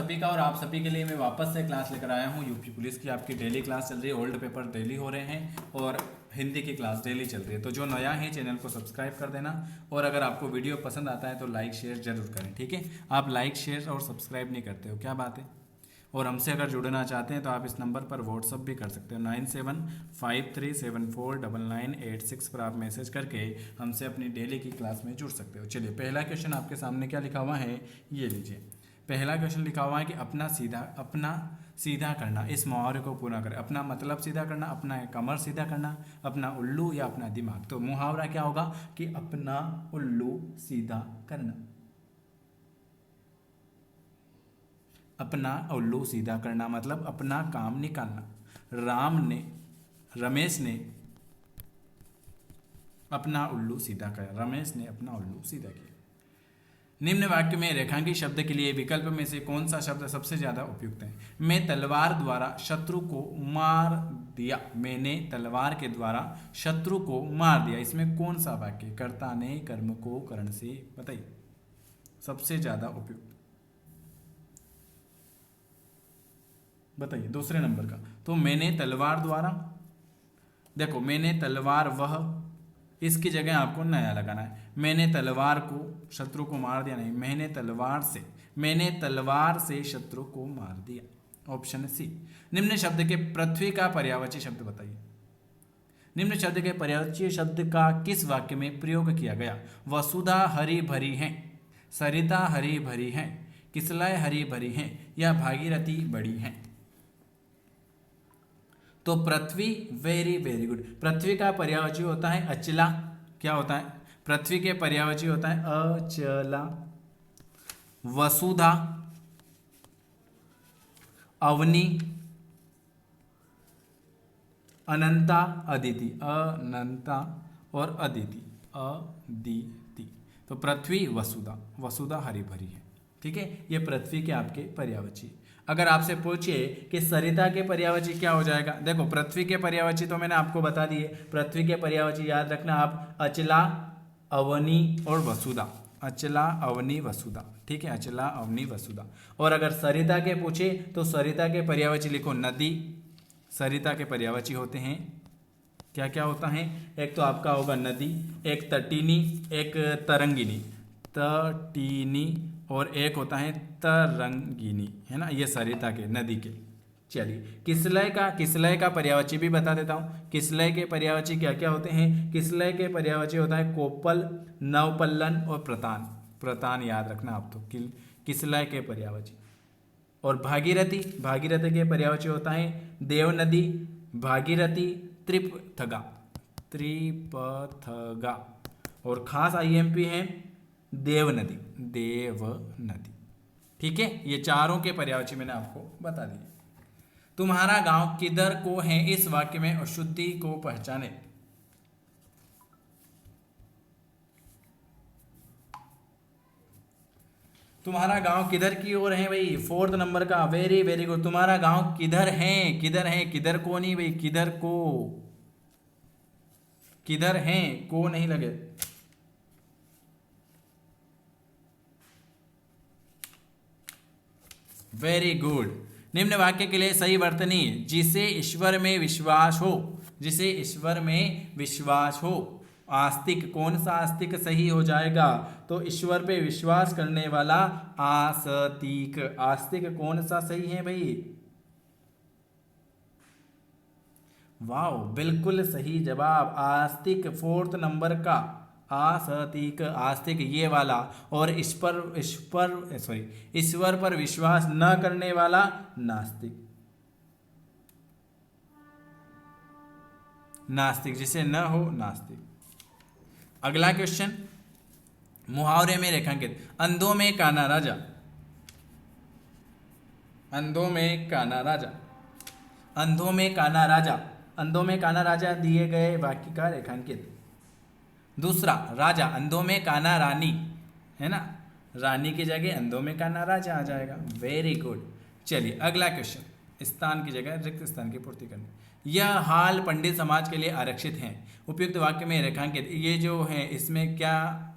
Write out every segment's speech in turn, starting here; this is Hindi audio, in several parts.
सभी का और आप सभी के लिए मैं वापस से क्लास लेकर आया हूँ। यूपी पुलिस की आपकी डेली क्लास चल रही है, ओल्ड पेपर डेली हो रहे हैं और हिंदी की क्लास डेली चल रही है। तो जो नया है चैनल को सब्सक्राइब कर देना और अगर आपको वीडियो पसंद आता है तो लाइक शेयर जरूर करें, ठीक है। आप लाइक शेयर और सब्सक्राइब नहीं करते हो, क्या बात है। और हमसे अगर जुड़ना चाहते हैं तो आप इस नंबर पर व्हाट्सअप भी कर सकते हो, 9753749986 पर आप मैसेज करके हमसे अपनी डेली की क्लास में जुड़ सकते हो। चलिए पहला क्वेश्चन आपके सामने क्या लिखा हुआ है ये लीजिए। पहला क्वेश्चन लिखा हुआ है कि अपना सीधा करना। इस मुहावरे को पूरा करें। अपना मतलब सीधा करना, अपना कमर सीधा करना, अपना उल्लू या अपना दिमाग। तो मुहावरा क्या होगा कि अपना उल्लू सीधा करना। अपना उल्लू सीधा करना मतलब अपना काम निकालना। रमेश ने अपना उल्लू सीधा किया। रमेश ने अपना उल्लू सीधा किया। निम्न वाक्य में रेखांकित शब्द के लिए विकल्प में से कौन सा शब्द सबसे ज्यादा उपयुक्त है। मैं तलवार द्वारा शत्रु को मार दिया। मैंने तलवार के द्वारा शत्रु को मार दिया। इसमें कौन सा वाक्य कर्ता ने कर्म को करण से बताइए सबसे ज्यादा उपयुक्त, बताइए दूसरे नंबर का। तो मैंने तलवार द्वारा, देखो मैंने तलवार वह, इसकी जगह आपको नया लगाना है। मैंने तलवार को शत्रु को मार दिया, नहीं, मैंने तलवार से शत्रु को मार दिया। Option C. निम्न शब्द के पृथ्वी का पर्यायवाची शब्द बताइए। निम्न शब्द के पर्यायवाची शब्द का किस वाक्य में प्रयोग किया गया। वसुधा हरी भरी है, सरिता हरी भरी है, किसलय हरी भरी है या भागीरथी बड़ी है। तो पृथ्वी, वेरी वेरी गुड। पृथ्वी का पर्यायवाची होता है अचला। क्या होता है पृथ्वी के पर्यायवाची होता है अचला। वसुधा, अवनी, अनंता, अदिति। अनंता और अदिति। तो पृथ्वी, वसुधा हरी भरी है, ठीक है। ये पृथ्वी के आपके पर्यायवाची। अगर आपसे पूछिए कि सरिता के पर्यायवाची क्या हो जाएगा। देखो पृथ्वी के पर्यायवाची तो मैंने आपको बता दिए। पृथ्वी के पर्यायवाची याद रखना आप अचला, अवनी और वसुधा। अचला, अवनी, वसुधा, ठीक है। अचला, अवनी, वसुधा। और अगर सरिता के पूछे तो सरिता के पर्यायवाची लिखो नदी। सरिता के पर्यायवाची होते हैं क्या क्या होता है। एक तो आपका होगा नदी, एक तटीनी, एक तरंगिनी। तटीनी और एक होता है तरंगिनी, है ना। ये सरिता के, नदी के। चलिए किसलय का पर्यायवाची भी बता देता हूँ। किसलय के पर्यायवाची क्या क्या होते हैं। किसलय के पर्यायवाची होता है कोपल, नवपल्लन और प्रतान। प्रतान याद रखना आप तो किसलय के पर्यायवाची। और भागीरथी के पर्यायवाची होता है देवनदी, भागीरथी, त्रिपथगा। और खास आईएमपी है देवनदी। ठीक है। ये चारों के पर्यायवाची मैंने आपको बता दिए। तुम्हारा गांव किधर को है, इस वाक्य में अशुद्धि को पहचाने। तुम्हारा गांव किधर की ओर है भाई, 4th नंबर का। Very very good. तुम्हारा गांव किधर है, किधर को नहीं भाई, किधर है, को नहीं लगे। Very good. निम्न वाक्य के लिए सही वर्तनी, जिसे ईश्वर में विश्वास हो। आस्तिक, कौन सा आस्तिक सही हो जाएगा। तो ईश्वर पे विश्वास करने वाला आस्तिक। आस्तिक कौन सा सही है भाई। वाह, बिल्कुल सही जवाब। आस्तिक 4th नंबर का। आस्तिक ये वाला। और ईश्वर पर विश्वास न करने वाला नास्तिक, जिसे न हो नास्तिक। अगला क्वेश्चन, मुहावरे में रेखांकित। अंधों में काना राजा। अंधों में काना राजा दिए गए वाक्य का रेखांकित। दूसरा, राजा, अंधों में काना रानी, है ना। रानी की जगह अंधों में काना राजा आ जाएगा। Very good. चलिए अगला क्वेश्चन, स्थान की जगह रिक्त स्थान की पूर्ति करनी। यह हाल पंडित समाज के लिए आरक्षित है। उपयुक्त वाक्य में रेखांकित। ये जो है इसमें क्या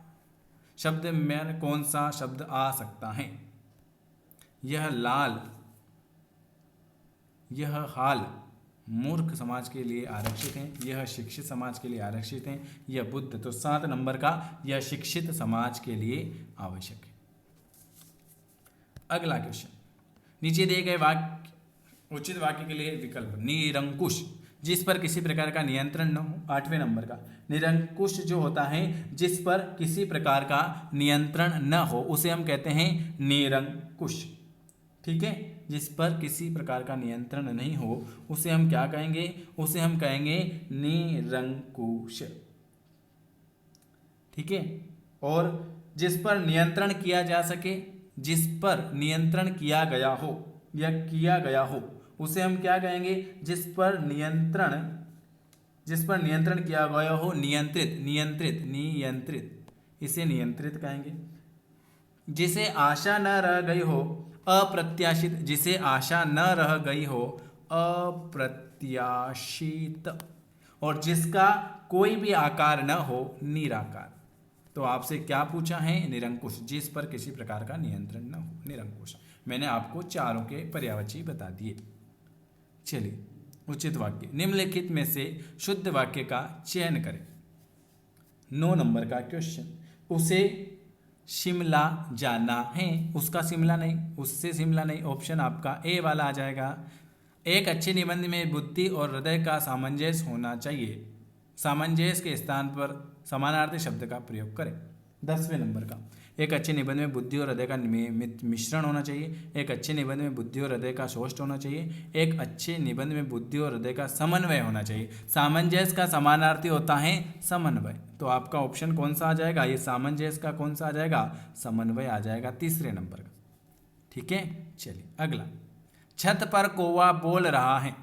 शब्द में कौन सा शब्द आ सकता है। यह हाल मूर्ख समाज के लिए आरक्षित है, यह शिक्षित समाज के लिए आरक्षित है, यह बुद्ध। तो 7 नंबर का यह शिक्षित समाज के लिए आवश्यक है। अगला क्वेश्चन, नीचे दिए गए वाक्य, उचित वाक्य के लिए विकल्प। निरंकुश, जिस पर किसी प्रकार का नियंत्रण न हो। 8वें नंबर का निरंकुश जो होता है जिस पर किसी प्रकार का नियंत्रण न हो उसे हम कहते हैं निरंकुश। ठीक है, जिस पर किसी प्रकार का नियंत्रण नहीं हो उसे हम क्या कहेंगे, उसे हम कहेंगे निरंकुश। ठीक है, और जिस पर नियंत्रण किया जा सके, जिस पर नियंत्रण किया गया हो या किया गया हो उसे हम क्या कहेंगे, जिस पर नियंत्रण किया गया हो, नियंत्रित, इसे नियंत्रित कहेंगे। जिसे आशा न रह गई हो अप्रत्याशित, जिसे आशा न रह गई हो अप्रत्याशित, और जिसका कोई भी आकार न हो निराकार। तो आपसे क्या पूछा है, निरंकुश, जिस पर किसी प्रकार का नियंत्रण न हो, निरंकुश। मैंने आपको चारों के पर्यायवाची बता दिए। चलिए, उचित वाक्य, निम्नलिखित में से शुद्ध वाक्य का चयन करें। 9 नंबर का क्वेश्चन, उसे शिमला जाना है, उसका शिमला नहीं, उससे शिमला नहीं। ऑप्शन आपका ए वाला आ जाएगा। एक अच्छे निबंध में बुद्धि और हृदय का सामंजस्य होना चाहिए, सामंजस्य के स्थान पर समानार्थी शब्द का प्रयोग करें। 10वें नंबर का, एक अच्छे निबंध में बुद्धि और हृदय का मिश्रण होना चाहिए, एक अच्छे निबंध में बुद्धि और हृदय का सोष्ट होना चाहिए, एक अच्छे निबंध में बुद्धि और हृदय का समन्वय होना चाहिए। सामंजस्य का समानार्थी होता है समन्वय। तो आपका ऑप्शन कौन सा आ जाएगा, ये सामंजस्य का कौन सा आ जाएगा, समन्वय आ जाएगा 3रे नंबर का। ठीक है, चलिए अगला, छत पर कौवा बोल रहा है।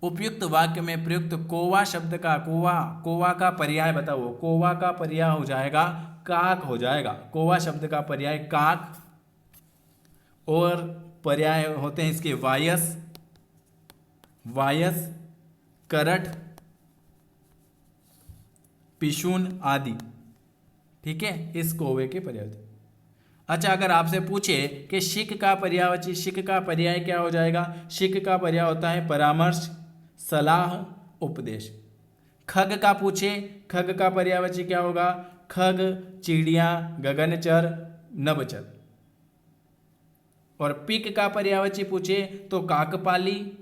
उपयुक्त वाक्य में प्रयुक्त कौवा शब्द का, कौवा का पर्याय बताओ। कौवा का पर्याय हो जाएगा काक हो जाएगा। कौवा शब्द का पर्याय काक, और पर्याय होते हैं इसके वायस, करट, पिशून आदि। ठीक है, इस कौवे के पर्याय। अच्छा, अगर आपसे पूछे कि शिक का पर्यायवाची, शिक का पर्याय क्या हो जाएगा, शिक का पर्याय होता है परामर्श, सलाह, उपदेश। खग का पूछे, खग का पर्यायवाची क्या होगा, खग, चिड़िया, गगनचर, नभचर। और पिक का पर्यायवाची पूछे तो काकपाली,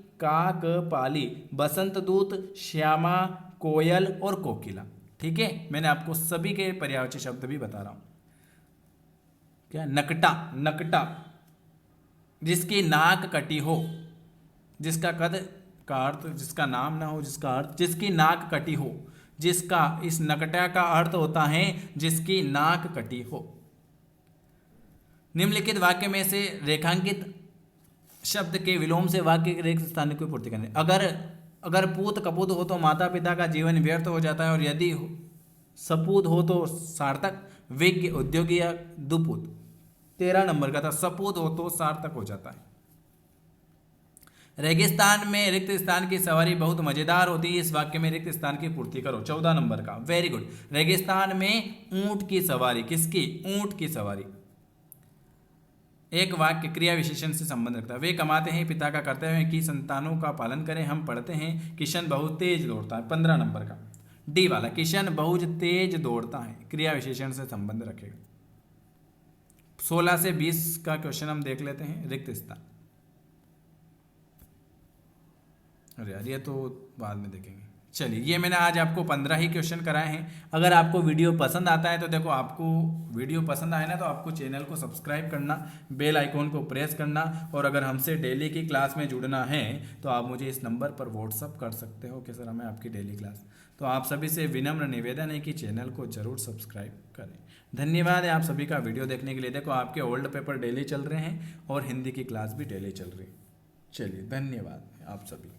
बसंत दूत, श्यामा, कोयल और कोकिला। ठीक है, मैंने आपको सभी के पर्यायवाची शब्द भी बता रहा हूं। क्या, नकटा, जिसकी नाक कटी हो, जिसका कद का अर्थ, जिसका नाम ना हो, जिसका अर्थ, जिसकी नाक कटी हो, जिसका, इस नकटा का अर्थ होता है जिसकी नाक कटी हो। निम्नलिखित वाक्य में से रेखांकित शब्द के विलोम से वाक्य के रिक्त स्थान की पूर्ति करनी। अगर पूत कपूत हो तो माता पिता का जीवन व्यर्थ हो जाता है, और यदि सपूत हो तो सार्थक, विज्ञ, उद्योगी या दुपूत। 13 नंबर का था, सपूत हो तो सार्थक हो जाता है। रेगिस्तान में रिक्त स्थान की सवारी बहुत मजेदार होती है, इस वाक्य में रिक्त स्थान की पूर्ति करो। 14 नंबर का, वेरी गुड। रेगिस्तान में ऊंट की सवारी, किसकी, ऊंट की सवारी। एक वाक्य क्रिया विशेषण से संबंध रखता है। वे कमाते हैं, पिता का कर्तव्य है कि संतानों का पालन करें। हम पढ़ते हैं, किशन बहुत तेज दौड़ता है। 15 नंबर का डी वाला, किशन बहुत तेज दौड़ता है, क्रिया विशेषण से संबंध रखेगा। 16 से 20 का क्वेश्चन हम देख लेते हैं, रिक्त स्थान। अरे यार, ये तो बाद में देखेंगे। चलिए, ये मैंने आज आपको 15 ही क्वेश्चन कराए हैं। अगर आपको वीडियो पसंद आता है तो देखो, आपको वीडियो पसंद आए ना तो आपको चैनल को सब्सक्राइब करना, बेल आइकॉन को प्रेस करना, और अगर हमसे डेली की क्लास में जुड़ना है तो आप मुझे इस नंबर पर व्हाट्सअप कर सकते हो कि सर हमें आपकी डेली क्लास। तो आप सभी से विनम्र निवेदन है कि चैनल को जरूर सब्सक्राइब करें। धन्यवाद है आप सभी का वीडियो देखने के लिए। देखो, आपके ओल्ड पेपर डेली चल रहे हैं और हिंदी की क्लास भी डेली चल रही है। चलिए, धन्यवाद आप सभी।